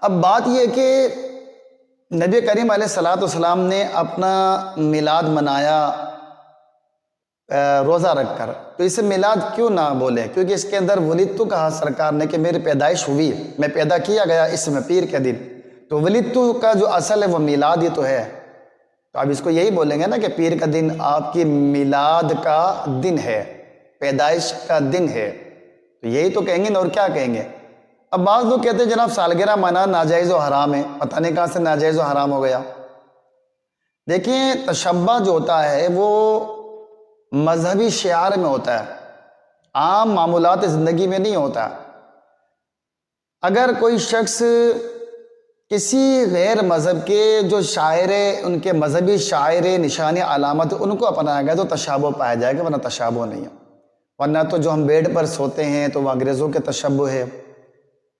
اب بات یہ کہ نبی کریم علیہ الصلوۃ والسلام نے اپنا میلاد منایا روزہ رکھ کر، تو اسے میلاد کیوں نہ بولے؟ کیونکہ اس کے اندر ولدت کہا سرکار نے کہ میری پیدائش ہوئی، میں پیدا کیا گیا اس میں پیر کے دن، تو ولدت کا جو اصل ہے وہ میلاد ہی تو ہے۔ تو اب اس کو یہی بولیں گے نا کہ پیر کا دن آپ کی میلاد کا دن ہے، پیدائش کا دن ہے، تو یہی تو کہیں گے نا، اور کیا کہیں گے؟ اب بعض لوگ کہتے ہیں جناب سالگرہ منانا ناجائز و حرام ہے، پتہ نہیں کہاں سے ناجائز و حرام ہو گیا۔ دیکھیں تشبہ جو ہوتا ہے وہ مذہبی شعار میں ہوتا ہے، عام معمولات زندگی میں نہیں ہوتا۔ اگر کوئی شخص کسی غیر مذہب کے جو شاعر ان کے مذہبی شاعر نشان علامت ان کو اپنائے گا تو تشابہ پایا جائے گا، ورنہ تشابہ نہیں ہے۔ ورنہ تو جو ہم بیڈ پر سوتے ہیں تو وہ انگریزوں کے تشبہ ہے،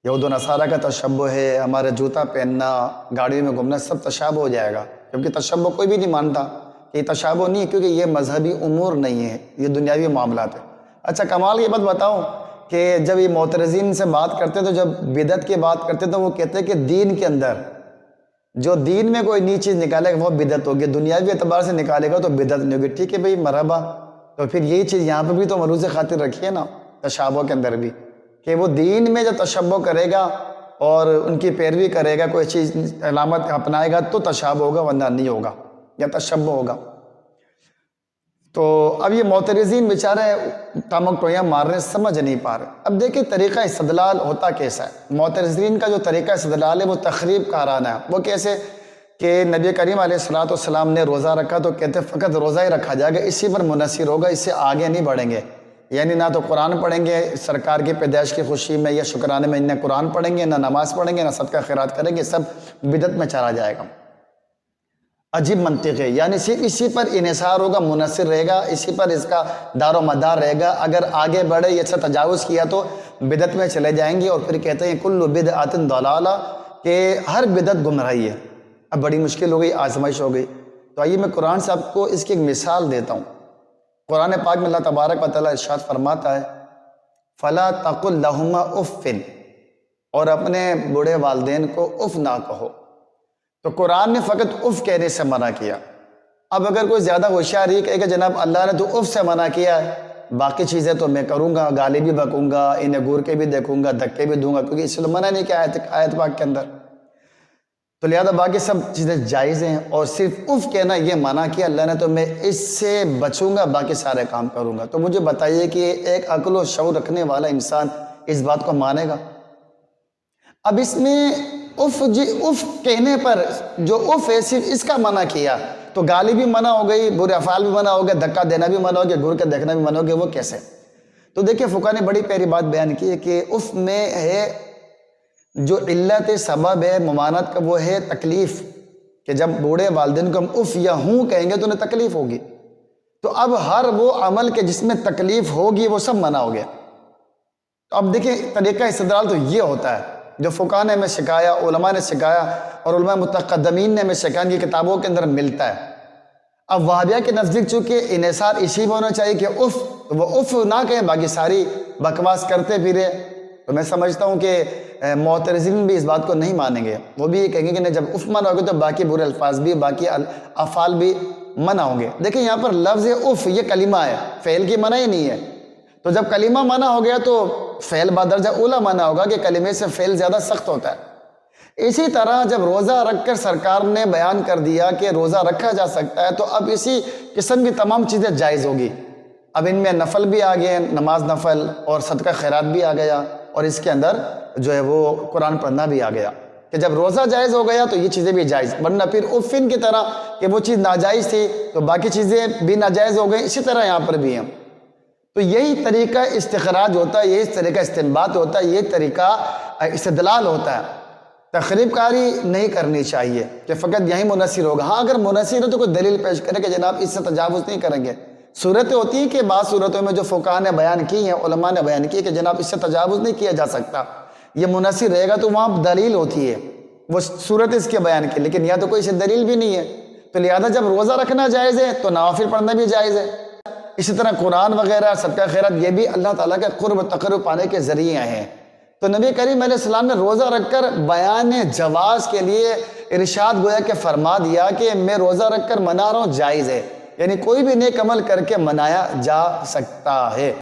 یہود و نصارہ کا تشبہ ہے، ہمارے جوتا پہننا، گاڑیوں میں گھومنا، سب تشابہ ہو جائے گا، کیونکہ تشبہ کوئی بھی نہیں مانتا کہ یہ تشابہ نہیں ہے، کیونکہ یہ مذہبی امور نہیں ہے، یہ دنیاوی معاملات ہے۔ اچھا کمال یہ بات بتاؤں کہ جب یہ معترضین سے بات کرتے تو جب بدعت کی بات کرتے تو وہ کہتے ہیں کہ دین کے اندر جو دین میں کوئی نئی چیز نکالے گا وہ بدعت ہوگی، دنیاوی اعتبار سے نکالے گا تو بدعت نہیں ہوگی۔ ٹھیک ہے بھئی، مرحبا، تو پھر یہی چیز یہاں پہ بھی تو ملحوظ خاطر رکھیے نا تشابہ کے اندر بھی، کہ وہ دین میں جب تشبہ کرے گا اور ان کی پیروی کرے گا، کوئی چیز علامت اپنائے گا تو تشابہ ہوگا، ورنہ نہیں ہوگا، یا تشبہ ہوگا۔ تو اب یہ معترضین بیچارے ٹامک ٹویاں مار رہے ہیں، سمجھ نہیں پا رہے۔ اب دیکھیں طریقہ استدلال ہوتا کیسا ہے۔ معترضین کا جو طریقہ استدلال ہے وہ تخریب کارانہ ہے۔ وہ کیسے کہ نبی کریم علیہ الصلوۃ والسلام نے روزہ رکھا تو کہتے فقط روزہ ہی رکھا جائے گا، اسی پر منحصر ہوگا، اس سے آگے نہیں بڑھیں گے، یعنی نہ تو قرآن پڑھیں گے سرکار کی پیدائش کی خوشی میں یا شکرانے میں، نہ قرآن پڑھیں گے، نہ نماز پڑھیں گے، نہ صدقہ خیرات کریں گے، سب بدعت میں چلا جائے گا۔ عجیب منطق ہے، یعنی صرف اسی پر انحصار ہوگا، منحصر رہے گا، اسی پر اس کا دار و مدار رہے گا۔ اگر آگے بڑھے یہ سے تجاوز کیا تو بدعت میں چلے جائیں گے، اور پھر کہتے ہیں کل بدعۃ ضلالہ، کہ ہر بدعت گمراہی ہے۔ اب بڑی مشکل ہو گئی، آزمائش ہو گئی۔ تو آئیے میں قرآن سے آپ کو اس کی ایک مثال دیتا ہوں۔ قرآن پاک میں اللہ تبارک و تعالیٰ ارشاد فرماتا ہے فَلَا تَقُلْ لَهُمَا اُفٍّ، اور اپنے بوڑھے والدین کو اف نہ کہو۔ تو قرآن نے فقط اف کہنے سے منع کیا۔ اب اگر کوئی زیادہ ہوشیار ہی کہے کہ جناب اللہ نے تو اف سے منع کیا ہے، باقی چیزیں تو میں کروں گا، گالی بھی بکوں گا، انہیں گور کے بھی دیکھوں گا، دھکے بھی دوں گا، کیونکہ اس سے تو منع نہیں کیا آیت پاک کے اندر، تو لہذا باقی سب چیزیں جائز ہیں، اور صرف اف کہنا یہ منع کیا اللہ نے، تو میں اس سے بچوں گا، باقی سارے کام کروں گا۔ تو مجھے بتائیے کہ ایک عقل و شعور رکھنے والا انسان اس بات کو مانے گا؟ اب اس میں اف کہنے پر جو اف ہے صرف اس کا منع کیا، تو گالی بھی منع ہو گئی، برے افعال بھی منع ہو گئے، دھکا دینا بھی منع ہو گیا، گور کے دیکھنا بھی منع ہو گیا، وہ کیسے؟ تو دیکھیں فقہ نے بڑی پیاری بات بیان کی ہے کہ اف میں ہے جو علت سبب ہے ممانعت کا، وہ ہے تکلیف، کہ جب بوڑھے والدین کو ہم اف یا ہوں کہیں گے تو انہیں تکلیف ہوگی، تو اب ہر وہ عمل کے جس میں تکلیف ہوگی وہ سب منع ہو گیا۔ تو اب دیکھیں طریقہ استدلال تو یہ ہوتا ہے جو فقہ نے ہمیں سکھایا، علماء نے سکھایا، اور علماء متقدمین نے ہمیں سکھایا، ان کی کتابوں کے اندر ملتا ہے۔ اب وہابیہ کے نزدیک چونکہ انحصار اسی میں ہونا چاہیے کہ اف، وہ اف نہ کہیں، باقی ساری بکواس کرتے پھرے، تو میں سمجھتا ہوں کہ معترضین بھی اس بات کو نہیں مانیں گے، وہ بھی یہ کہیں گے کہ جب اف منع ہوگا تو باقی برے الفاظ بھی، باقی افعال بھی منع ہوں گے۔ دیکھیں یہاں پر لفظ اف یہ کلمہ ہے، فعل کی منع ہی نہیں ہے، تو جب کلمہ منع ہو گیا تو فعل بدرجہ اولا منع ہوگا، کہ کلمے سے فعل زیادہ سخت ہوتا ہے۔ اسی طرح جب روزہ رکھ کر سرکار نے بیان کر دیا کہ روزہ رکھا جا سکتا ہے، تو اب اسی قسم کی تمام چیزیں جائز ہوگی۔ اب ان میں نفل بھی آ گئے، نماز نفل، اور صدقہ خیرات بھی آ گیا، اور اس کے اندر جو ہے وہ قرآن پڑھنا بھی آ گیا، کہ جب روزہ جائز ہو گیا تو یہ چیزیں بھی جائز، ورنہ پھر افن کی طرح کہ وہ چیز ناجائز تھی تو باقی چیزیں بھی ناجائز ہو گئیں، اسی طرح یہاں پر بھی ہیں۔ تو یہی طریقہ استخراج ہوتا ہے، یہی طریقہ استنباط ہوتا ہے، یہ طریقہ استدلال ہوتا ہے۔ تخریب کاری نہیں کرنی چاہیے کہ فقط یہی منحصر ہوگا۔ ہاں اگر منحصر ہے تو کوئی دلیل پیش کرے کہ جناب اس سے تجاوز نہیں کریں گے۔ صورتیں ہوتی ہیں کہ بعض صورتوں میں جو فقہاء نے بیان کی ہیں، علماء نے بیان کی کہ جناب اس سے تجاوز نہیں کیا جا سکتا، یہ منحصر رہے گا، تو وہاں دلیل ہوتی ہے، وہ صورت اس کے بیان کی، لیکن یہاں تو کوئی سے دلیل بھی نہیں ہے۔ تو لہذا جب روزہ رکھنا جائز ہے تو نوافل پڑھنا بھی جائز ہے۔ اسی طرح قرآن وغیرہ، صدقہ خیرات، یہ بھی اللہ تعالیٰ کے قرب و تقرب پانے کے ذریعے ہیں۔ تو نبی کریم علیہ السلام نے روزہ رکھ کر بیان جواز کے لیے ارشاد گویا کہ فرما دیا کہ میں روزہ رکھ کر منا رہا ہوں، جائز ہے، یعنی کوئی بھی نیک عمل کر کے منایا جا سکتا ہے۔